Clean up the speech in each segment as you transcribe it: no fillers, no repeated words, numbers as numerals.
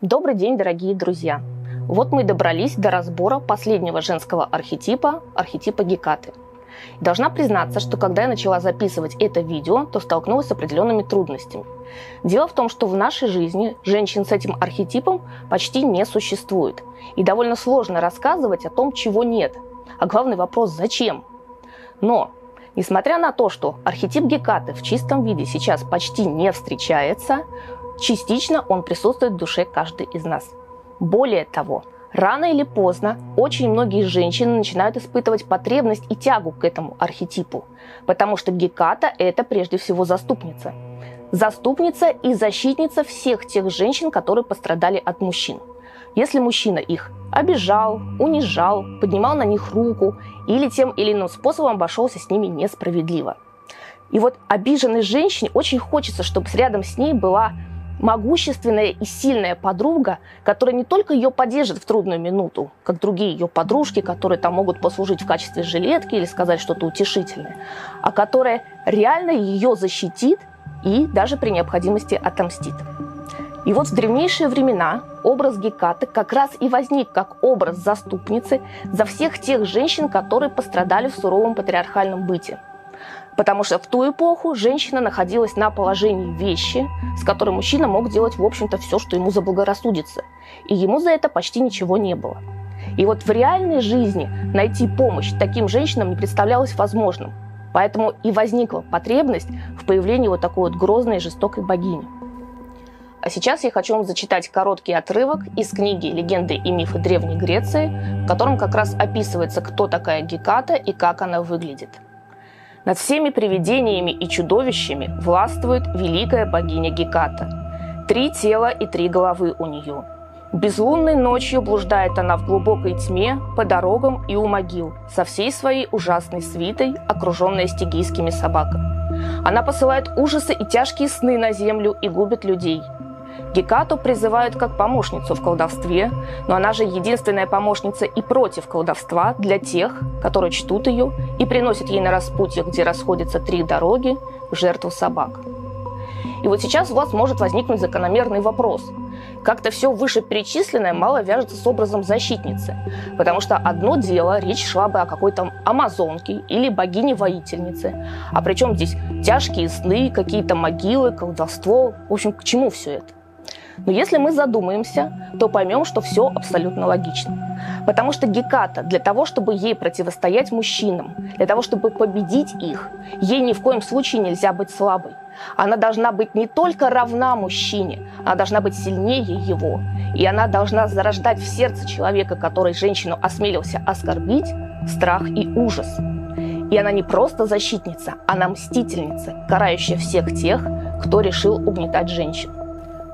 Добрый день, дорогие друзья! Вот мы и добрались до разбора последнего женского архетипа Гекаты. Должна признаться, что когда я начала записывать это видео, то столкнулась с определенными трудностями. Дело в том, что в нашей жизни женщин с этим архетипом почти не существует. И довольно сложно рассказывать о том, чего нет. А главный вопрос – зачем? Но, несмотря на то, что архетип Гекаты в чистом виде сейчас почти не встречается, частично он присутствует в душе каждой из нас. Более того, рано или поздно очень многие женщины начинают испытывать потребность и тягу к этому архетипу, потому что Геката – это прежде всего заступница. Заступница и защитница всех тех женщин, которые пострадали от мужчин. Если мужчина их обижал, унижал, поднимал на них руку или тем или иным способом обошелся с ними несправедливо. И вот обиженной женщине очень хочется, чтобы рядом с ней была могущественная и сильная подруга, которая не только ее поддержит в трудную минуту, как другие ее подружки, которые там могут послужить в качестве жилетки или сказать что-то утешительное, а которая реально ее защитит и даже при необходимости отомстит. И вот в древнейшие времена образ Гекаты как раз и возник как образ заступницы за всех тех женщин, которые пострадали в суровом патриархальном быте. Потому что в ту эпоху женщина находилась на положении вещи, с которой мужчина мог делать, в общем-то, все, что ему заблагорассудится. И ему за это почти ничего не было. И вот в реальной жизни найти помощь таким женщинам не представлялось возможным. Поэтому и возникла потребность в появлении вот такой вот грозной и жестокой богини. А сейчас я хочу вам зачитать короткий отрывок из книги «Легенды и мифы Древней Греции», в котором как раз описывается, кто такая Геката и как она выглядит. Над всеми привидениями и чудовищами властвует великая богиня Геката. 3 тела и 3 головы у нее. Безлунной ночью блуждает она в глубокой тьме по дорогам и у могил, со всей своей ужасной свитой, окруженной стигийскими собаками. Она посылает ужасы и тяжкие сны на землю и губит людей. Гекату призывают как помощницу в колдовстве, но она же единственная помощница и против колдовства для тех, которые чтут ее и приносят ей на распутьях, где расходятся 3 дороги, в жертву собак. И вот сейчас у вас может возникнуть закономерный вопрос. Как-то все вышеперечисленное мало вяжется с образом защитницы, потому что одно дело, речь шла бы о какой-то амазонке или богине-воительнице, а причем здесь тяжкие сны, какие-то могилы, колдовство, в общем, к чему все это? Но если мы задумаемся, то поймем, что все абсолютно логично. Потому что Геката для того, чтобы ей противостоять мужчинам, для того, чтобы победить их, ей ни в коем случае нельзя быть слабой. Она должна быть не только равна мужчине, она должна быть сильнее его. И она должна зарождать в сердце человека, который женщину осмелился оскорбить, страх и ужас. И она не просто защитница, она мстительница, карающая всех тех, кто решил угнетать женщин.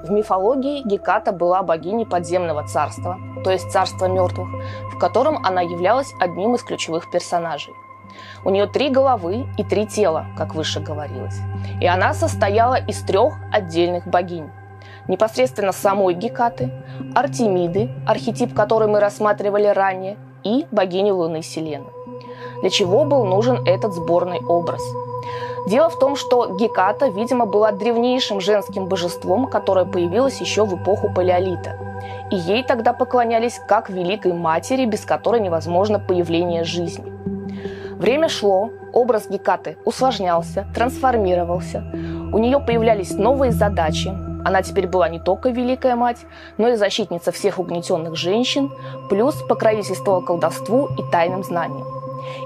В мифологии Геката была богиней подземного царства, то есть царства мертвых, в котором она являлась одним из ключевых персонажей. У нее 3 головы и 3 тела, как выше говорилось. И она состояла из 3 отдельных богинь. Непосредственно самой Гекаты, Артемиды, архетип который мы рассматривали ранее, и богини Луны Селены. Для чего был нужен этот сборный образ? Дело в том, что Геката, видимо, была древнейшим женским божеством, которое появилось еще в эпоху Палеолита. И ей тогда поклонялись как великой матери, без которой невозможно появление жизни. Время шло, образ Гекаты усложнялся, трансформировался. У нее появлялись новые задачи. Она теперь была не только великая мать, но и защитница всех угнетенных женщин, плюс покровительствовала колдовству и тайным знаниям.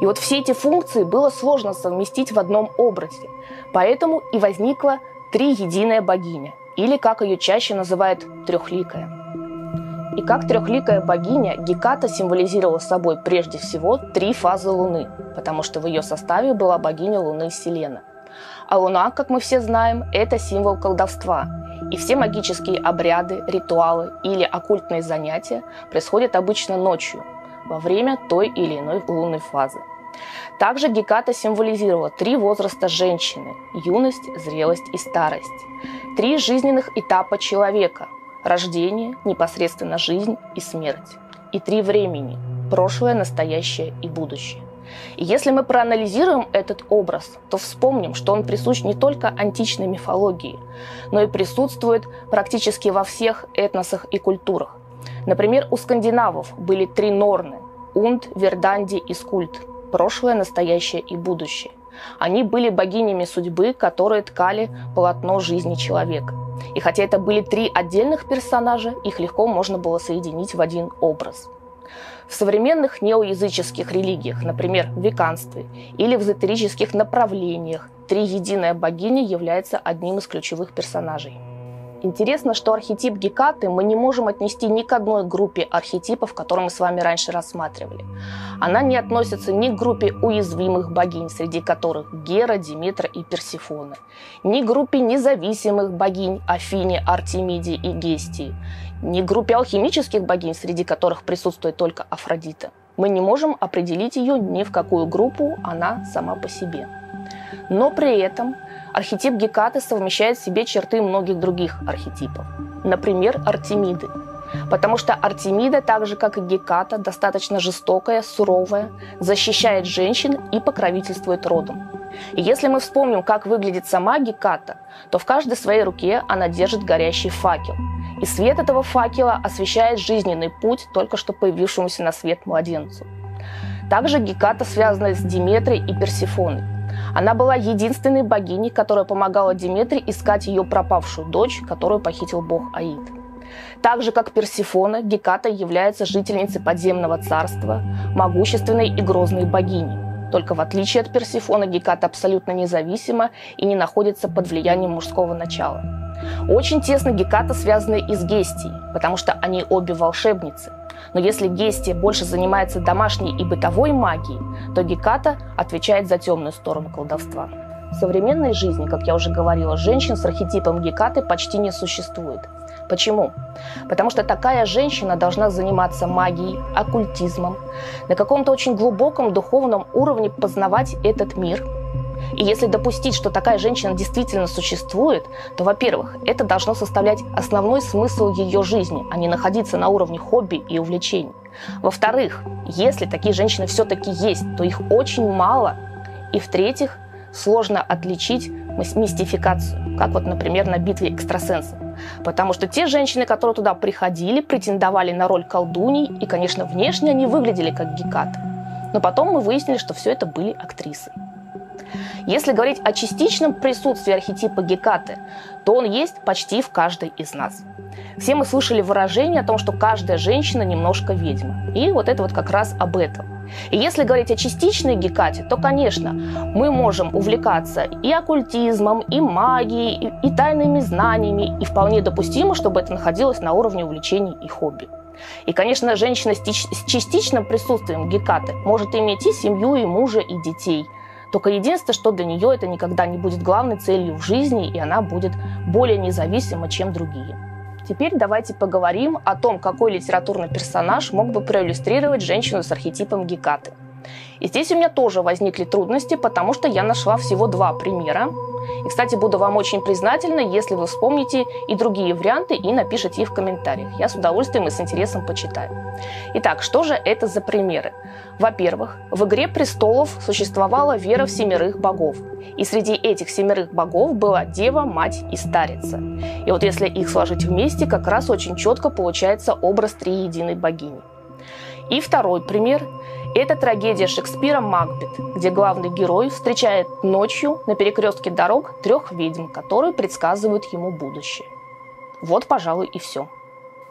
И вот все эти функции было сложно совместить в одном образе. Поэтому и возникла триединая богиня, или, как ее чаще называют, трехликая. И как трехликая богиня, Геката символизировала собой прежде всего 3 фазы Луны, потому что в ее составе была богиня Луны Селена. А Луна, как мы все знаем, это символ колдовства. И все магические обряды, ритуалы или оккультные занятия происходят обычно ночью, во время той или иной лунной фазы. Также Геката символизировала 3 возраста женщины – юность, зрелость и старость. 3 жизненных этапа человека – рождение, непосредственно жизнь и смерть. И 3 времени – прошлое, настоящее и будущее. И если мы проанализируем этот образ, то вспомним, что он присущ не только античной мифологии, но и присутствует практически во всех этносах и культурах. Например, у скандинавов были 3 норны – Унд, Верданди и Скульд – прошлое, настоящее и будущее. Они были богинями судьбы, которые ткали полотно жизни человека. И хотя это были 3 отдельных персонажа, их легко можно было соединить в один образ. В современных неоязыческих религиях, например, в веканстве или в эзотерических направлениях, триединая богиня является одним из ключевых персонажей. Интересно, что архетип Гекаты мы не можем отнести ни к одной группе архетипов, которые мы с вами раньше рассматривали. Она не относится ни к группе уязвимых богинь, среди которых Гера, Диметра и Персефона, ни к группе независимых богинь Афине, Артемиде и Гестии, ни к группе алхимических богинь, среди которых присутствует только Афродита. Мы не можем определить ее ни в какую группу, она сама по себе. Но при этом архетип Гекаты совмещает в себе черты многих других архетипов. Например, Артемиды. Потому что Артемида, так же как и Геката, достаточно жестокая, суровая, защищает женщин и покровительствует родам. И если мы вспомним, как выглядит сама Геката, то в каждой своей руке она держит горящий факел. И свет этого факела освещает жизненный путь только что появившемуся на свет младенцу. Также Геката связана с Диметрой и Персефоной. Она была единственной богиней, которая помогала Диметре искать ее пропавшую дочь, которую похитил бог Аид. Так же, как Персефона, Геката является жительницей подземного царства, могущественной и грозной богиней. Только в отличие от Персефоны, Геката абсолютно независима и не находится под влиянием мужского начала. Очень тесно Геката связана и с Гестией, потому что они обе волшебницы. Но если Гестия больше занимается домашней и бытовой магией, то Геката отвечает за темную сторону колдовства. В современной жизни, как я уже говорила, женщин с архетипом Гекаты почти не существует. Почему? Потому что такая женщина должна заниматься магией, оккультизмом, на каком-то очень глубоком духовном уровне познавать этот мир. И если допустить, что такая женщина действительно существует, то, во-первых, это должно составлять основной смысл ее жизни, а не находиться на уровне хобби и увлечений. Во-вторых, если такие женщины все-таки есть, то их очень мало. И в-третьих, сложно отличить мистификацию, как вот, например, на битве экстрасенсов. Потому что те женщины, которые туда приходили, претендовали на роль колдуней, и, конечно, внешне они выглядели как Геката. Но потом мы выяснили, что все это были актрисы. Если говорить о частичном присутствии архетипа Гекаты, то он есть почти в каждой из нас. Все мы слышали выражение о том, что каждая женщина немножко ведьма. И вот это вот как раз об этом. И если говорить о частичной Гекате, то, конечно, мы можем увлекаться и оккультизмом, и магией, и тайными знаниями, и вполне допустимо, чтобы это находилось на уровне увлечений и хобби. И, конечно, женщина с частичным присутствием Гекаты может иметь и семью, и мужа, и детей. Только единственное, что для нее это никогда не будет главной целью в жизни, и она будет более независима, чем другие. Теперь давайте поговорим о том, какой литературный персонаж мог бы проиллюстрировать женщину с архетипом Гекаты. И здесь у меня тоже возникли трудности, потому что я нашла всего 2 примера. И, кстати, буду вам очень признательна, если вы вспомните и другие варианты и напишите их в комментариях. Я с удовольствием и с интересом почитаю. Итак, что же это за примеры? Во-первых, в «Игре престолов» существовала вера в 7 богов. И среди этих 7 богов была Дева, Мать и Старица. И вот если их сложить вместе, как раз очень четко получается образ триединой богини. И второй пример – это трагедия Шекспира «Макбет», где главный герой встречает ночью на перекрестке дорог 3 ведьм, которые предсказывают ему будущее. Вот, пожалуй, и все.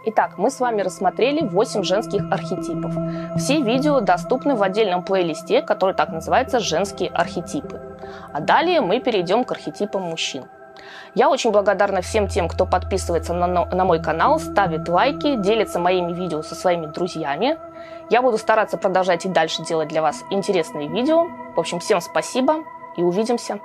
Итак, мы с вами рассмотрели 8 женских архетипов. Все видео доступны в отдельном плейлисте, который так называется «Женские архетипы». А далее мы перейдем к архетипам мужчин. Я очень благодарна всем тем, кто подписывается на мой канал, ставит лайки, делится моими видео со своими друзьями. Я буду стараться продолжать и дальше делать для вас интересные видео. В общем, всем спасибо и увидимся.